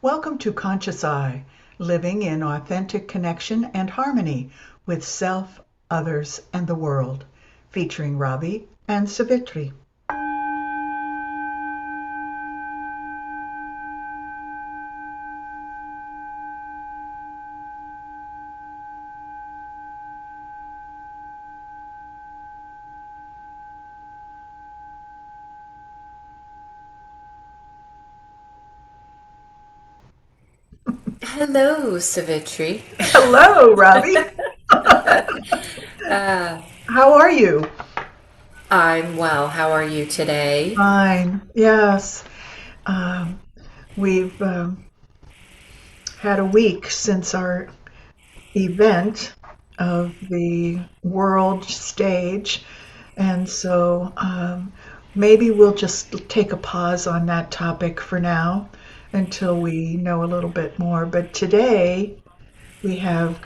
Welcome to Conscious Eye, living in authentic connection and harmony with self, others, and the world, featuring Ravi and Savitri. Hello, Savitri. Hello, Ravi. How are you? I'm well. How are you today? Fine. Yes. Um, we've had a week since our event of the world stage, and so maybe we'll just take a pause on that topic for now until we know a little bit more. But today we have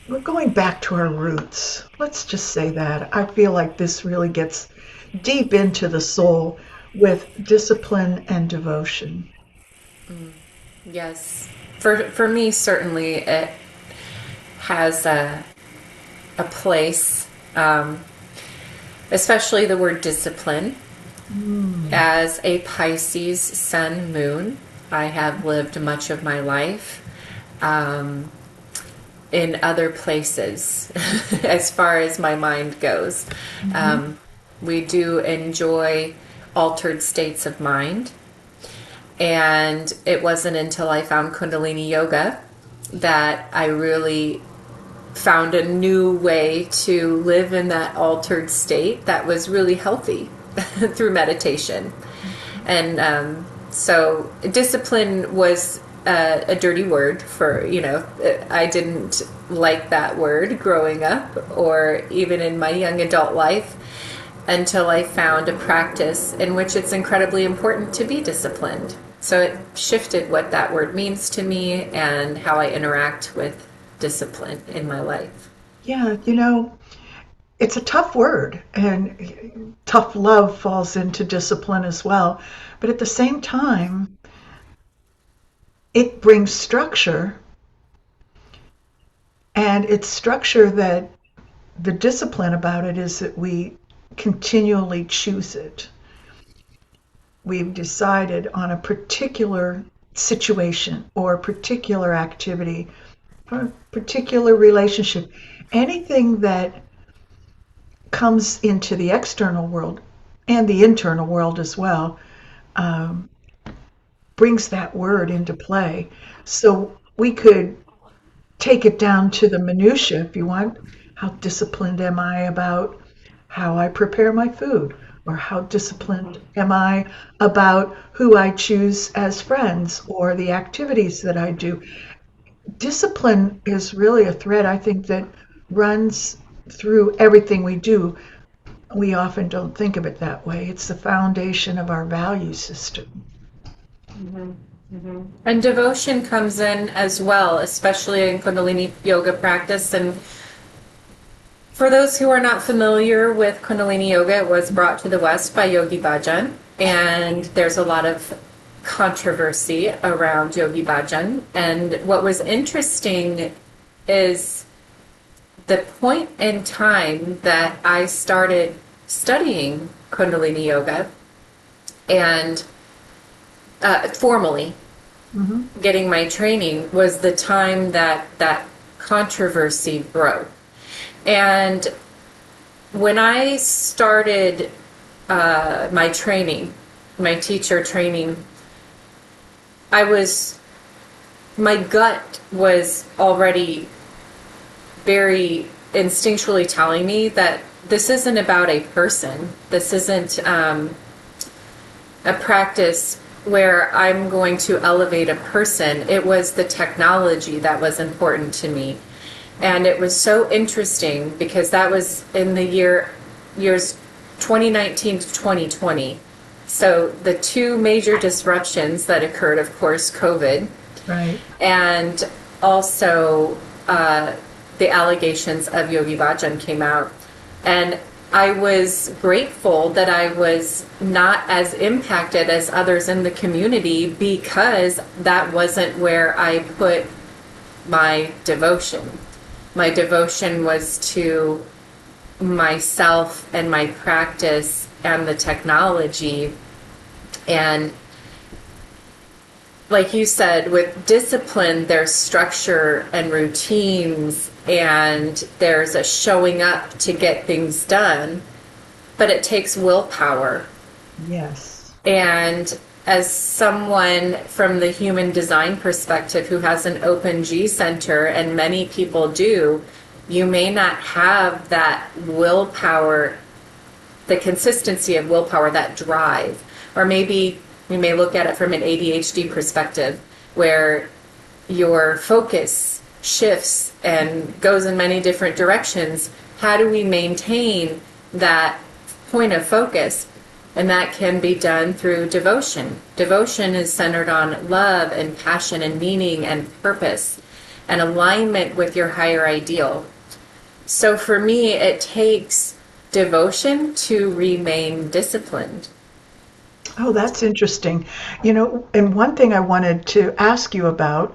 we're going back to our roots. Let's just say that. I feel like this really gets deep into the soul with discipline and devotion. Yes. For me, certainly it has a place, especially the word discipline. Mm. As a Pisces sun moon, I have lived much of my life in other places as far as my mind goes. Mhm. Um, we do enjoy altered states of mind. And it wasn't until I found Kundalini Yoga that I really found a new way to live in that altered state that was really healthy through meditation. And so discipline was a dirty word for, I didn't like that word growing up or even in my young adult life until I found a practice in which it's incredibly important to be disciplined. So it shifted what that word means to me and how I interact with discipline in my life. Yeah, it's a tough word, and tough love falls into discipline as well. But at the same time, it brings structure, and it's structure that the discipline about it is that we continually choose it. We've decided on a particular situation or a particular activity or a particular relationship. Anything that comes into the external world and the internal world as well um, brings that word into play. So we could take it down to the minutia if you want. How disciplined am I about how I prepare my food? Or how disciplined am I about who I choose as friends or the activities that I do? Discipline is really a thread, I think, that runs through everything we do. We often don't think of it that way. It's the foundation of our value system. And devotion comes in as well, especially in Kundalini yoga practice. And for those who are not familiar with Kundalini yoga, it was brought to the West by Yogi Bhajan. And there's a lot of controversy around Yogi Bhajan. And what was interesting is the point in time that I started studying Kundalini yoga and formally Hmm. getting my training was the time that that controversy broke. And when I started my training, my teacher training, I was, my gut was already very instinctually telling me that this isn't about a person. This isn't a practice where I'm going to elevate a person. It was the technology that was important to me. And it was so interesting because that was in the years 2019 to 2020. So the two major disruptions that occurred, of course, COVID, Right. and also the allegations of Yogi Bhajan came out. And I was grateful that I was not as impacted as others in the community because that wasn't where I put my devotion. My devotion was to myself and my practice and the technology. And like you said, with discipline, there's structure and routines, and there's a showing up to get things done, but it takes willpower. Yes. And as someone from the human design perspective who has an open G center, and many people do, you may not have that willpower, the consistency of willpower, that drive. Or maybe we may look at it from an ADHD perspective, where your focus shifts and goes in many different directions. How do we maintain that point of focus? And that can be done through devotion. Devotion is centered on love and passion and meaning and purpose and alignment with your higher ideal. So for me, it takes devotion to remain disciplined. Oh, that's interesting. And one thing I wanted to ask you about,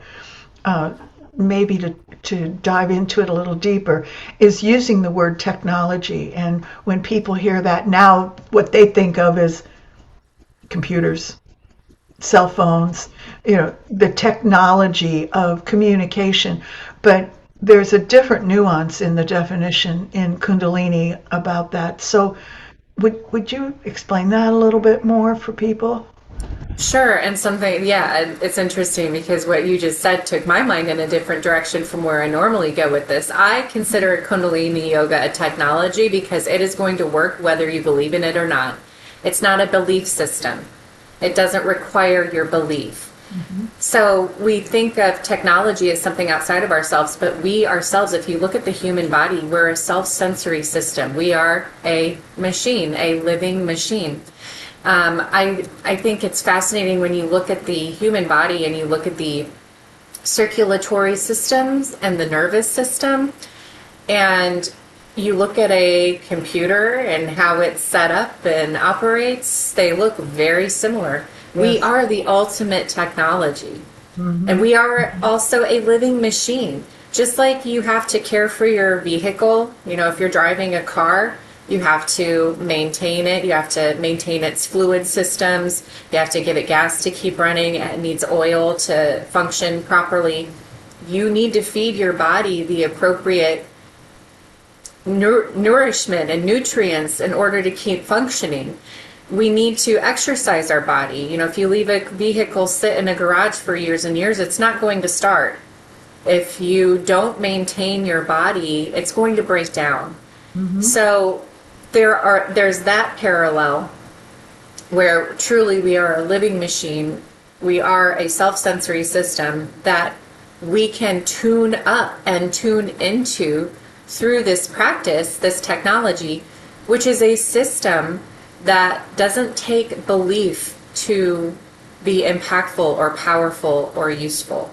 maybe to dive into it a little deeper, is using the word technology. And when people hear that now, what they think of is computers, cell phones, the technology of communication. But there's a different nuance in the definition in Kundalini about that. So would you explain that a little bit more for people? Sure, and something, yeah, it's interesting because what you just said took my mind in a different direction from where I normally go with this. I consider Kundalini Yoga a technology because it is going to work whether you believe in it or not. It's not a belief system. It doesn't require your belief. Mm-hmm. So we think of technology as something outside of ourselves, but we ourselves, if you look at the human body, we're a self-sensory system. We are a machine, a living machine. I think it's fascinating when you look at the human body and you look at the circulatory systems and the nervous system, and you look at a computer and how it's set up and operates, they look very similar. Yes. We are the ultimate technology. Mm-hmm. And we are also a living machine. Just like you have to care for your vehicle, if you're driving a car, you have to maintain it. You have to maintain its fluid systems. You have to give it gas to keep running. It needs oil to function properly. You need to feed your body the appropriate nourishment and nutrients in order to keep functioning. We need to exercise our body. If you leave a vehicle sit in a garage for years and years, it's not going to start. If you don't maintain your body, it's going to break down. Mm-hmm. So there's that parallel where truly we are a living machine. We are a self-sensory system that we can tune up and tune into through this practice, this technology, which is a system that doesn't take belief to be impactful or powerful or useful.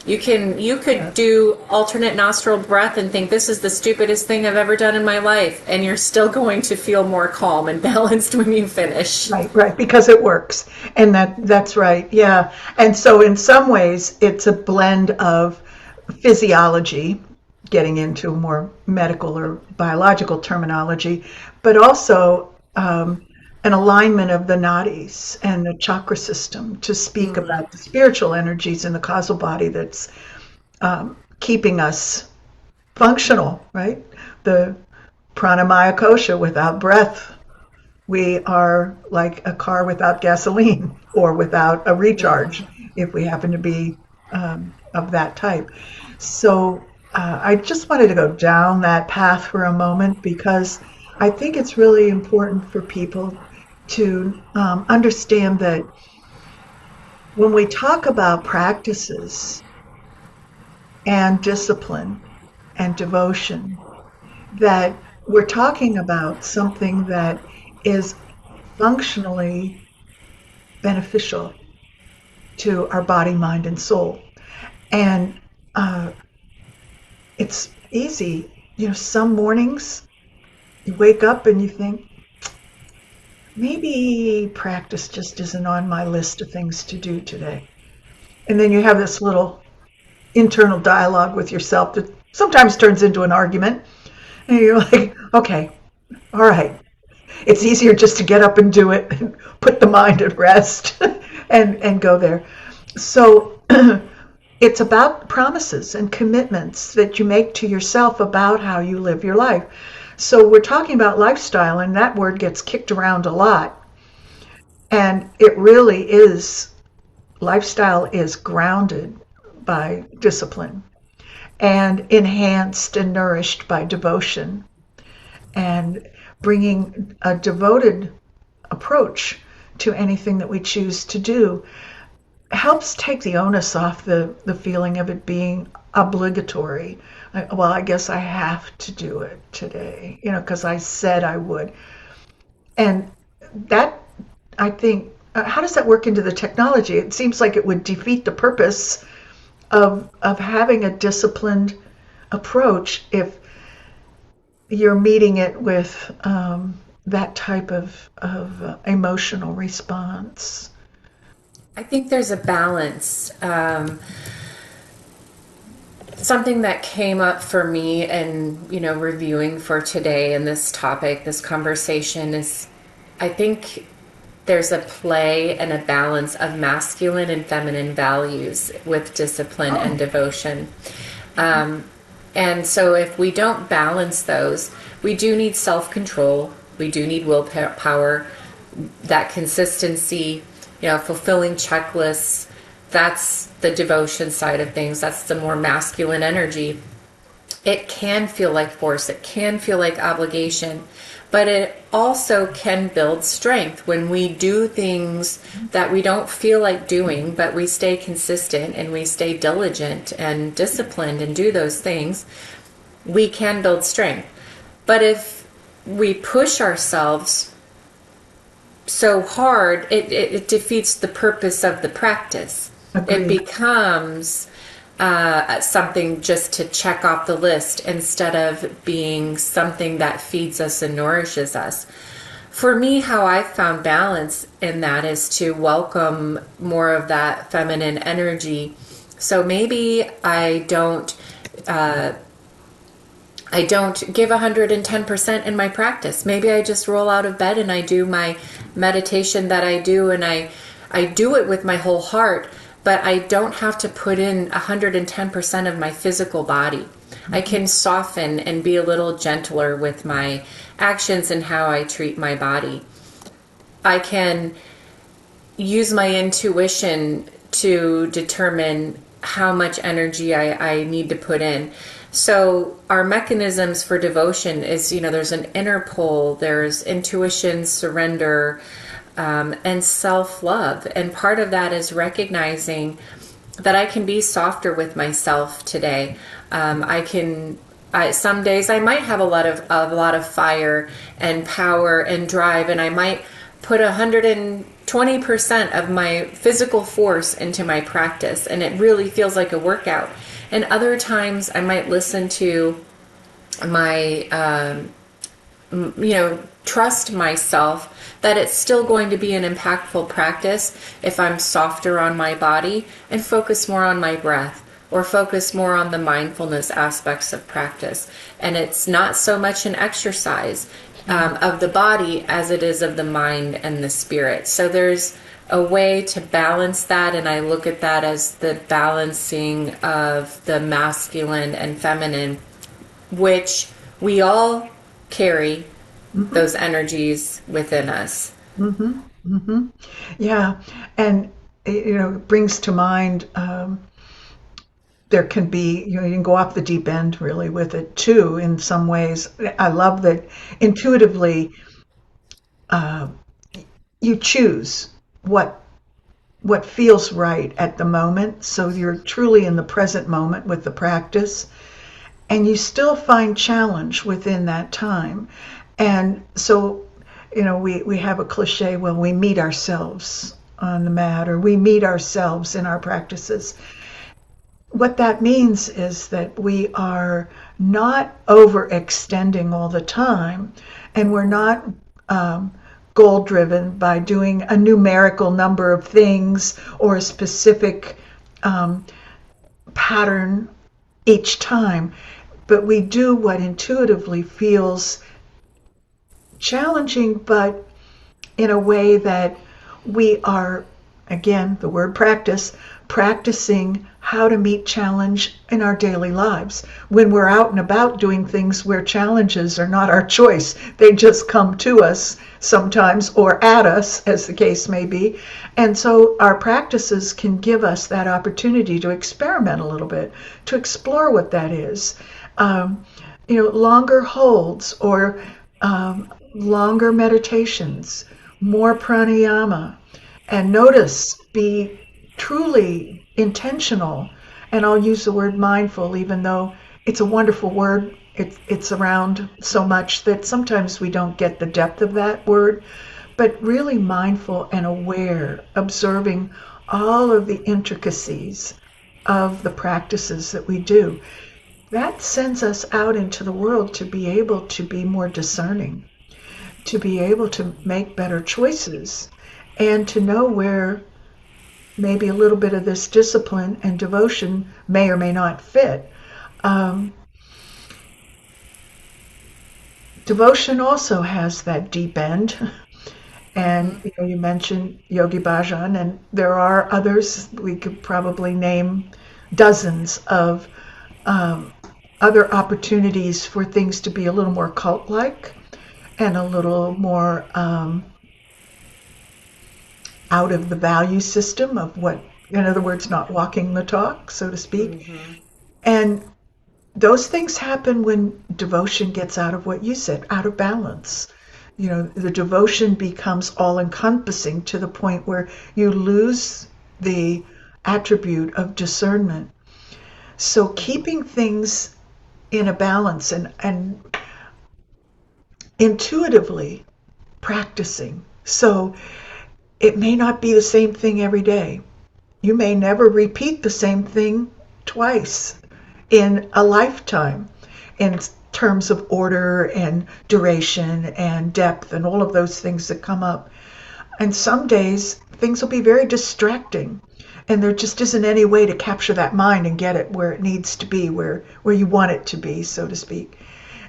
You could do alternate nostril breath and think this is the stupidest thing I've ever done in my life, and you're still going to feel more calm and balanced when you finish. Right, because it works. And that's right. Yeah. And so in some ways it's a blend of physiology, getting into more medical or biological terminology, but also an alignment of the nadis and the chakra system to speak mm-hmm. about the spiritual energies in the causal body that's keeping us functional, right? The pranamaya kosha, without breath, we are like a car without gasoline or without a recharge, if we happen to be of that type. So I just wanted to go down that path for a moment because I think it's really important for people to understand that when we talk about practices and discipline and devotion, that we're talking about something that is functionally beneficial to our body, mind, and soul. And it's easy. Some mornings You wake up and you think, maybe practice just isn't on my list of things to do today. And then you have this little internal dialogue with yourself that sometimes turns into an argument. And you're like, okay, all right. It's easier just to get up and do it and put the mind at rest and go there. So it's about promises and commitments that you make to yourself about how you live your life. So we're talking about lifestyle, and that word gets kicked around a lot. And it really is, lifestyle is grounded by discipline and enhanced and nourished by devotion, and bringing a devoted approach to anything that we choose to do helps take the onus off the feeling of it being obligatory. Well, I guess I have to do it today, because I said I would. And that, I think, how does that work into the technology? It seems like it would defeat the purpose of having a disciplined approach if you're meeting it with that type of emotional response. I think there's a balance. Something that came up for me and, reviewing for today and this topic, this conversation is, I think there's a play and a balance of masculine and feminine values with discipline and devotion. And so if we don't balance those, we do need self-control, we do need willpower, that consistency, fulfilling checklists. That's the devotion side of things. That's the more masculine energy. It can feel like force. It can feel like obligation. But it also can build strength when we do things that we don't feel like doing, but we stay consistent and we stay diligent and disciplined and do those things. We can build strength. But if we push ourselves so hard, it defeats the purpose of the practice. Agreed. It becomes something just to check off the list instead of being something that feeds us and nourishes us. For me, how I found balance in that is to welcome more of that feminine energy. So maybe I don't give 110% in my practice. Maybe I just roll out of bed and I do my meditation that I do, and I do it with my whole heart, but I don't have to put in 110% of my physical body. I can soften and be a little gentler with my actions and how I treat my body. I can use my intuition to determine how much energy I need to put in. So our mechanisms for devotion is, there's an inner pull, there's intuition, surrender, and self-love. And part of that is recognizing that I can be softer with myself today. Some days I might have a lot of fire and power and drive, and I might put 120% of my physical force into my practice, and it really feels like a workout. And other times I might listen to my, trust myself that it's still going to be an impactful practice if I'm softer on my body and focus more on my breath, or focus more on the mindfulness aspects of practice. And it's not so much an exercise of the body as it is of the mind and the spirit. So there's a way to balance that, and I look at that as the balancing of the masculine and feminine, which we all carry those energies within us. Mm-hmm. Mm-hmm. Yeah, and it brings to mind there can be, you can go off the deep end really with it too in some ways. I love that intuitively you choose what feels right at the moment, so you're truly in the present moment with the practice, and you still find challenge within that time. And so, we have a cliche, well, we meet ourselves on the mat, or we meet ourselves in our practices. what that means is that we are not overextending all the time, and we're not goal driven by doing a numerical number of things or a specific um, pattern each time, but we do what intuitively feels challenging, but in a way that we are, again, the word practice, practicing how to meet challenge in our daily lives. When we're out and about doing things where challenges are not our choice, they just come to us sometimes or at us, as the case may be. And so our practices can give us that opportunity to experiment a little bit, to explore what that is. Um, Longer holds or longer meditations, more pranayama, and notice, be truly intentional. And I'll use the word mindful, even though it's a wonderful word. It's around so much that sometimes we don't get the depth of that word, but really mindful and aware, observing all of the intricacies of the practices that we do. That sends us out into the world to be able to be more discerning, to be able to make better choices, and to know where maybe a little bit of this discipline and devotion may or may not fit. Um, Devotion also has that deep end. And you mentioned Yogi Bhajan, and there are others. We could probably name dozens of um, other opportunities for things to be a little more cult like and a little more out of the value system of what, in other words, not walking the talk, so to speak. Mm-hmm. And those things happen when devotion gets out of what you said, out of balance. The devotion becomes all encompassing to the point where you lose the attribute of discernment. So keeping things in a balance and intuitively practicing. So it may not be the same thing every day. You may never repeat the same thing twice in a lifetime in terms of order and duration and depth and all of those things that come up. And some days things will be very distracting. And there just isn't any way to capture that mind and get it where it needs to be, where you want it to be, so to speak.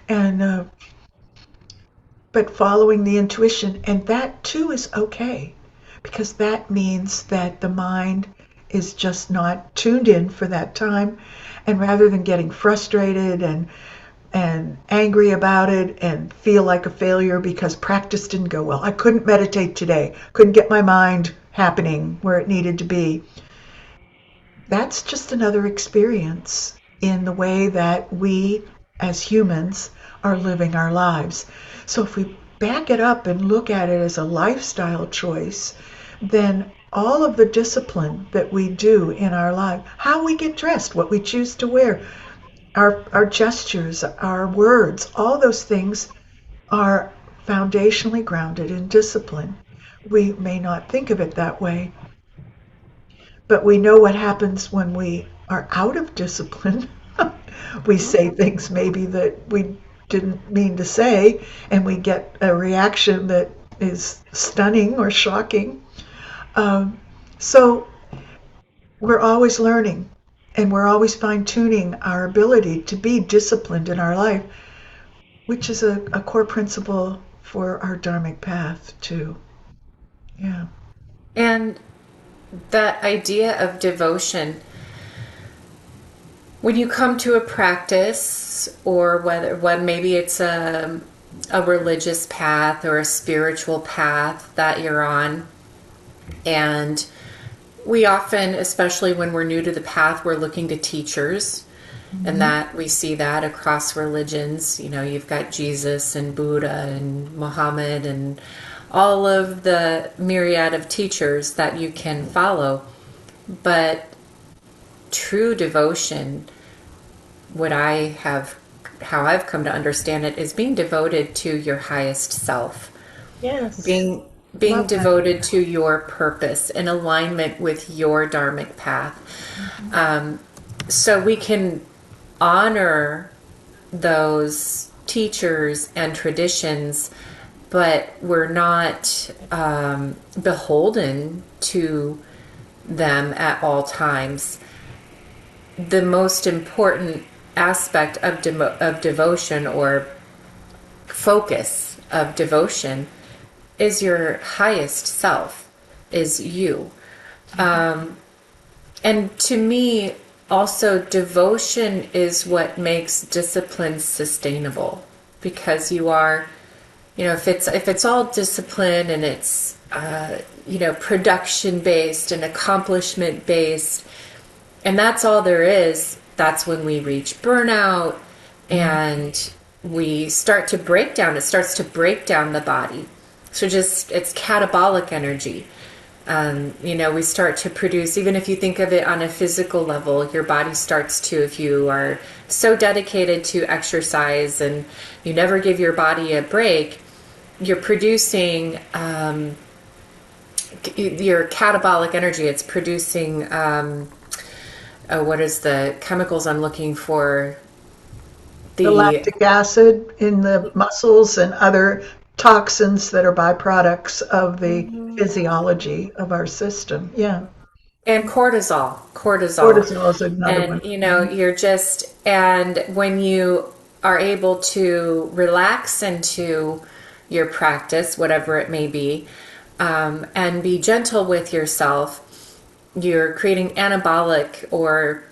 And but following the intuition, and that too is okay, because that means that the mind is just not tuned in for that time, and rather than getting frustrated and angry about it and feel like a failure because practice didn't go well, I couldn't meditate today, couldn't get my mind happening where it needed to be, that's just another experience in the way that we as humans are living our lives. So if we back it up and look at it as a lifestyle choice, then all of the discipline that we do in our life, how we get dressed, what we choose to wear, our gestures, our words, all those things are foundationally grounded in discipline. We may not think of it that way, but we know what happens when we are out of discipline. We say things maybe that we didn't mean to say, and we get a reaction that is stunning or shocking. So we're always learning, and we're always fine tuning our ability to be disciplined in our life, which is a core principle for our dharmic path, too. Yeah. And that idea of devotion, when you come to a practice, or whether when maybe it's a religious path or a spiritual path that you're on, and we often, especially when we're new to the path, we're looking to teachers, and that we see that across religions. You've got Jesus and Buddha and Muhammad and all of the myriad of teachers that you can follow. But true devotion, how I've come to understand it, is being devoted to your highest self, Yes. being Love that. devoted to your purpose, in alignment with your dharmic path. so we can honor those teachers and traditions, but we're not beholden to them at all times. The most important aspect of devotion, or focus of devotion, is your highest self, is you. And to me, also, devotion is what makes discipline sustainable, because you are, if it's all discipline and it's production based and accomplishment based, and that's all there is, that's when we reach burnout, and we start to break down. It starts to break down the body. So just, it's catabolic energy. We start to produce, even if you think of it on a physical level, your body starts to, if you are so dedicated to exercise and you never give your body a break, you're producing your catabolic energy. It's producing, what is the chemicals I'm looking for? The The lactic acid in the muscles and other toxins that are byproducts of the physiology of our system. Yeah. And cortisol. Cortisol is another one. And, you're just, and when you are able to relax into your practice, whatever it may be, and be gentle with yourself, you're creating anabolic, or,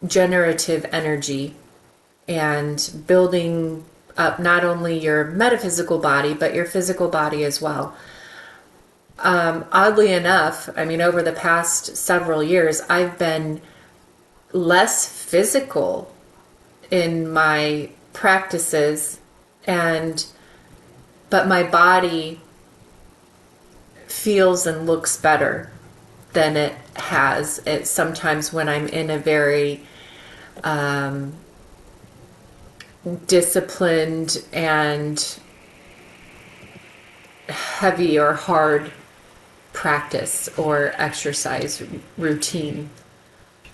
generative energy, and building up not only your metaphysical body, but your physical body as well. Oddly enough, I mean, over the past several years, I've been less physical in my practices, but my body feels and looks better than it has. It sometimes, when I'm in a very disciplined and heavy or hard practice or exercise routine.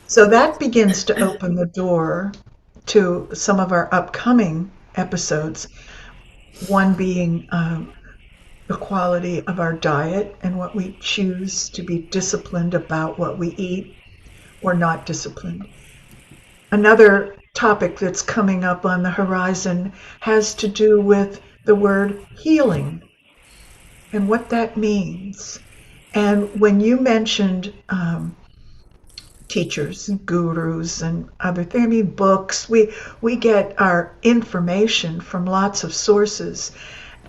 So that begins to open the door to some of our upcoming episodes. One being the quality of our diet and what we choose to be disciplined about, what we eat or not disciplined. Another topic that's coming up on the horizon has to do with the word healing and what that means. And when you mentioned teachers and gurus and other things, I mean, books, we get our information from lots of sources.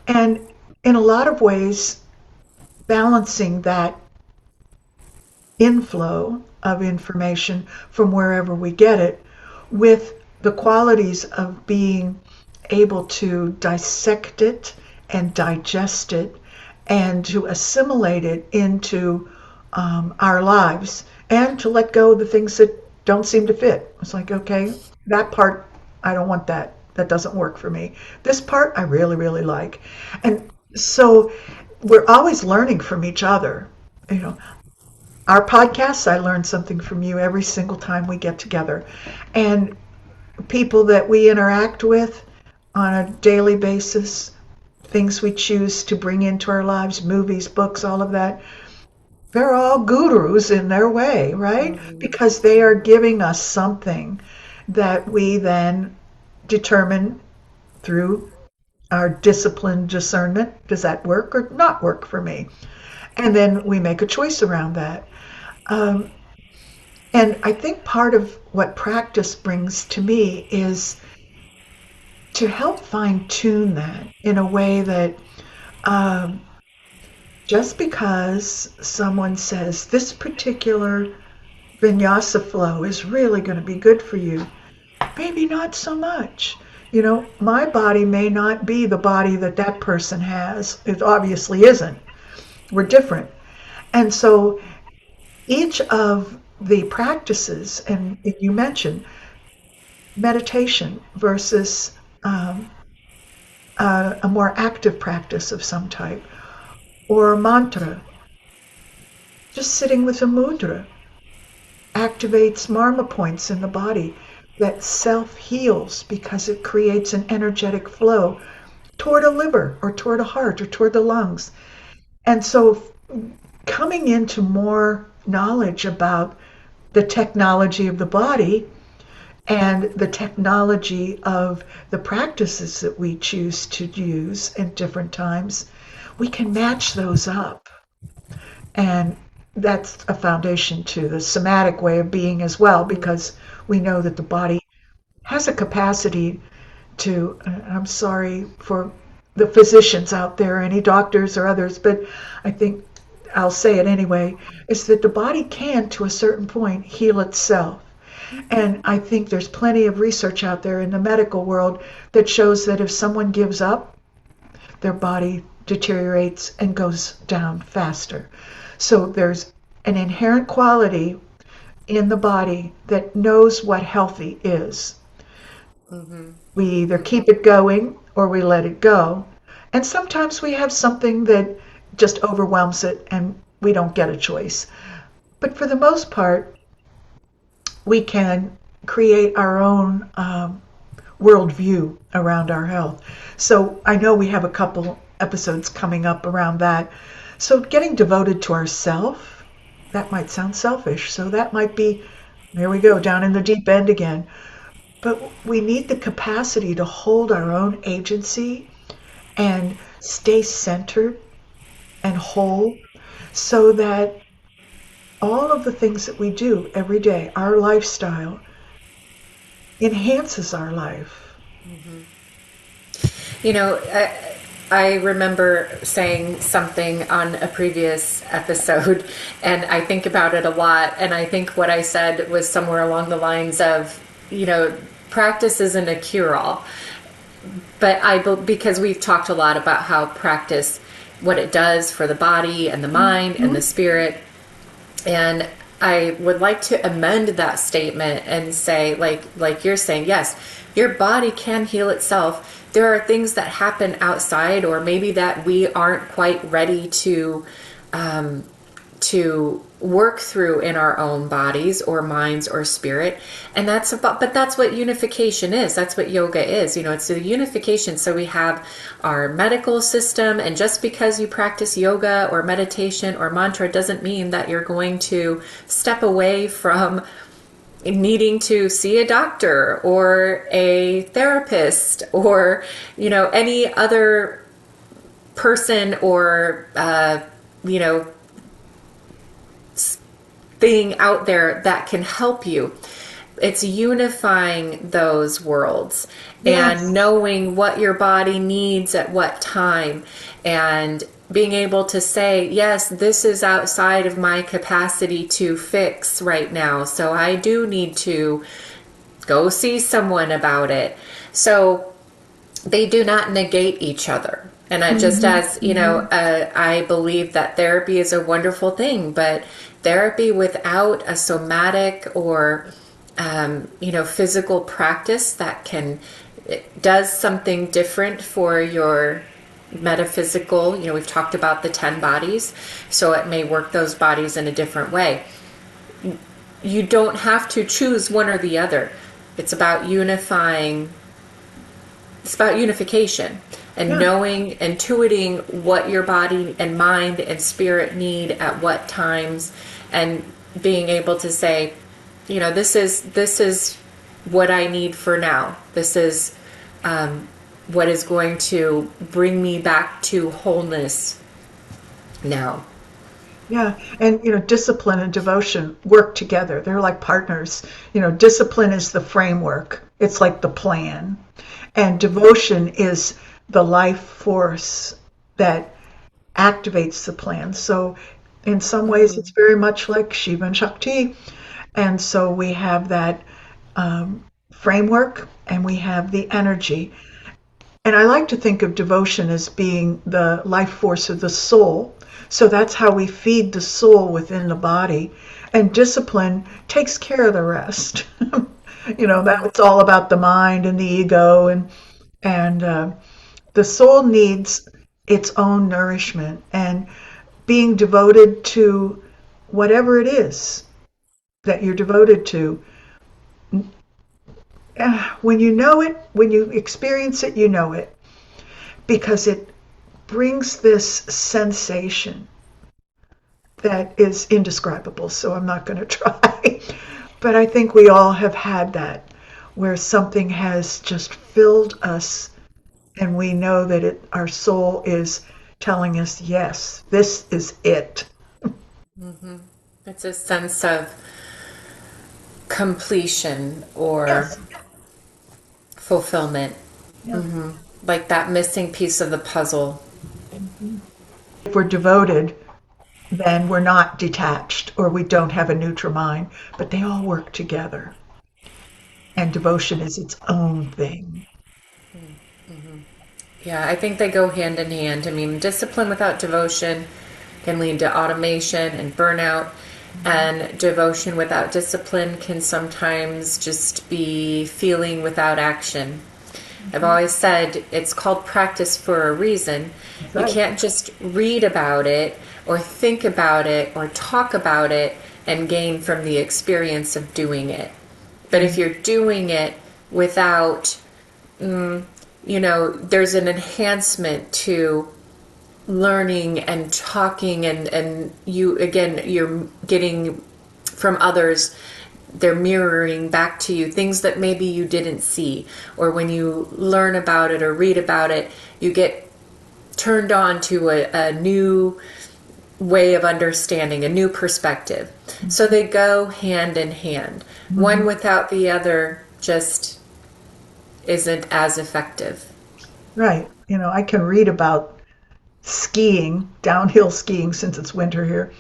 And in a lot of ways, balancing that inflow of information from wherever we get it with the qualities of being able to dissect it and digest it and to assimilate it into our lives, and to let go of the things that don't seem to fit. It's like, okay, that part, I don't want that. That doesn't work for me. This part, I really, really like. And so we're always learning from each other. Our podcasts, I learn something from you every single time we get together. And people that we interact with on a daily basis, things we choose to bring into our lives, movies, books, all of that, they're all gurus in their way, right? Because they are giving us something that we then determine through our disciplined discernment. Does that work or not work for me? And then we make a choice around that. And I think part of what practice brings to me is to help fine tune that in a way that just because someone says this particular vinyasa flow is really going to be good for you, maybe not so much. My body may not be the body that that person has. It obviously isn't. We're different. And so each of the practices, and you mentioned meditation versus a more active practice of some type, or a mantra, just sitting with a mudra, activates marma points in the body that self heals because it creates an energetic flow toward a liver or toward a heart or toward the lungs. And so coming into more knowledge about the technology of the body and the technology of the practices that we choose to use at different times, we can match those up. And that's a foundation to the somatic way of being as well, because we know that the body has a capacity to, I'm sorry for the physicians out there, any doctors or others, but I think I'll say it anyway, is that the body can, to a certain point, heal itself. And I think there's plenty of research out there in the medical world that shows that if someone gives up, their body deteriorates and goes down faster. So there's an inherent quality in the body that knows what healthy is. We either keep it going or we let it go. And sometimes we have something that just overwhelms it and we don't get a choice. But for the most part, we can create our own worldview around our health. So I know we have a couple episodes coming up around that. So getting devoted to ourself, that might sound selfish. So that might be, there we go, down in the deep end again. But we need the capacity to hold our own agency and stay centered and whole so that all of the things that we do every day, our lifestyle, enhances our life. You know, I remember saying something on a previous episode, and I think about it a lot. And I think what I said was somewhere along the lines of, practice isn't a cure-all. But because we've talked a lot about how practice, what it does for the body and the mind and the spirit. And I would like to amend that statement and say, like you're saying, yes, your body can heal itself. There are things that happen outside, or maybe that we aren't quite ready to work through in our own bodies or minds or spirit. And but that's what unification is. That's what yoga is. It's the unification. So we have our medical system, and just because you practice yoga or meditation or mantra doesn't mean that you're going to step away from needing to see a doctor or a therapist or, any other person or, thing out there that can help you. It's unifying those worlds. Yes. And knowing what your body needs at what time, and being able to say, yes, this is outside of my capacity to fix right now, so I do need to go see someone about it. So they do not negate each other. And just as, I believe that therapy is a wonderful thing, but therapy without a somatic or, physical practice that does something different for your metaphysical, we've talked about the 10 bodies, so it may work those bodies in a different way. You don't have to choose one or the other. It's about unifying. It's about unification and knowing, intuiting what your body and mind and spirit need at what times, and being able to say, this is what I need for now. This is what is going to bring me back to wholeness now. Yeah, and discipline and devotion work together. They're like partners. Discipline is the framework. It's like the plan. And devotion is the life force that activates the plan. So in some ways, it's very much like Shiva and Shakti. And so we have that framework, and we have the energy. And I like to think of devotion as being the life force of the soul. So that's how we feed the soul within the body. And discipline takes care of the rest. That's all about the mind and the ego, and the soul needs its own nourishment, and being devoted to whatever it is that you're devoted to, when you know it, when you experience it, you know it because it brings this sensation that is indescribable. So I'm not going to try. But I think we all have had that where something has just filled us and we know that our soul is telling us, yes, this is it. It's a sense of completion or Yes. fulfillment, Yeah. like that missing piece of the puzzle. If we're devoted, then we're not detached or we don't have a neutral mind, but they all work together. And devotion is its own thing. Yeah, I think they go hand in hand. I mean, discipline without devotion can lead to automation and burnout, and devotion without discipline can sometimes just be feeling without action. I've always said it's called practice for a reason. That's You right. can't just read about it or think about it or talk about it and gain from the experience of doing it. But if you're doing it without, there's an enhancement to learning and talking, and you, again, you're getting from others, they're mirroring back to you things that maybe you didn't see, or when you learn about it or read about it, you get turned on to a new way of understanding, a new perspective. So they go hand in hand. Mm-hmm. One without the other just isn't as effective. Right. I can read about skiing, downhill skiing since it's winter here,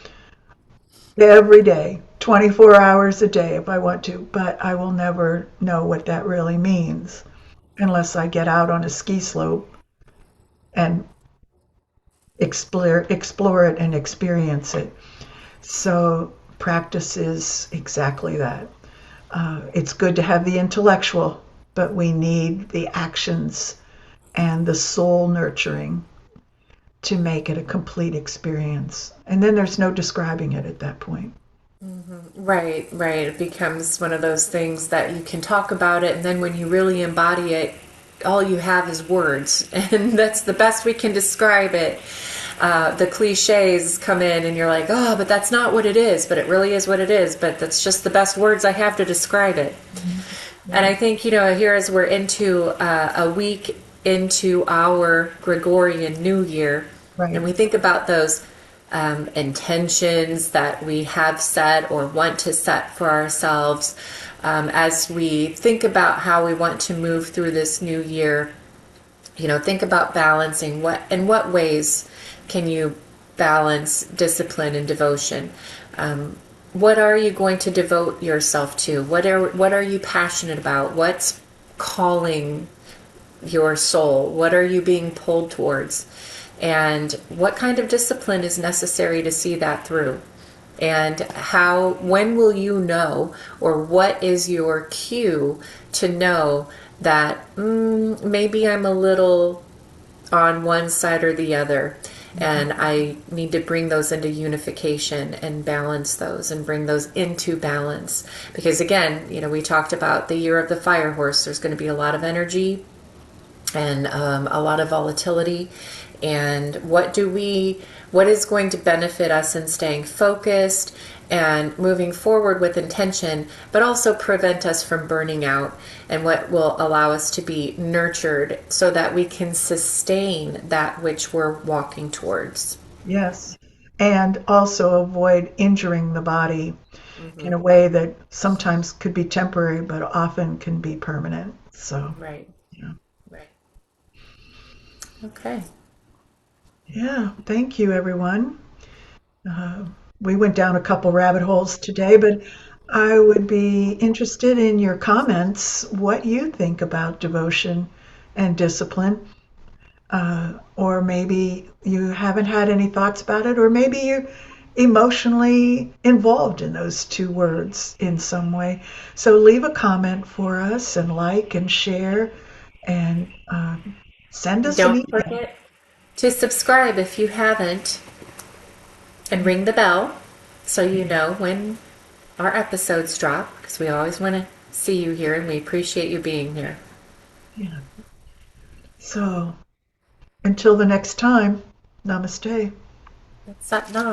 every day, 24 hours a day if I want to, but I will never know what that really means unless I get out on a ski slope and explore it and experience it. So practice is exactly that. It's good to have the intellectual, but we need the actions and the soul nurturing to make it a complete experience. And then there's no describing it at that point. Right, right. It becomes one of those things that you can talk about it, and then when you really embody it, all you have is words, and that's the best we can describe it. The cliches come in, and you're like, oh, but that's not what it is, but it really is what it is, but that's just the best words I have to describe it. And Yeah. I think, here as we're into a week into our Gregorian New Year, and Right. we think about those intentions that we have set or want to set for ourselves, as we think about how we want to move through this new year, think about balancing in what ways can you balance discipline and devotion. What are you going to devote yourself to? What are you passionate about? What's calling your soul? What are you being pulled towards? And what kind of discipline is necessary to see that through? And when will you know, or what is your cue to know that maybe I'm a little on one side or the other, and I need to bring those into unification and balance those and bring those into balance. Because again, we talked about the year of the fire horse. There's going to be a lot of energy and a lot of volatility. And what is going to benefit us in staying focused and moving forward with intention, but also prevent us from burning out, and what will allow us to be nurtured so that we can sustain that which we're walking towards. Yes. And also avoid injuring the body in Hmm. a way that sometimes could be temporary, but often can be permanent. So, Right, yeah. right. Okay. Yeah. Thank you, everyone. Uh, we went down a couple rabbit holes today, but I would be interested in your comments, what you think about devotion and discipline. Or maybe you haven't had any thoughts about it, or maybe you're emotionally involved in those two words in some way. So leave a comment for us and like and share and send us an Don't email. forget to subscribe if you haven't, and ring the bell so you know when our episodes drop because we always want to see you here and we appreciate you being here. Yeah. So until the next time, namaste. Sat Nam.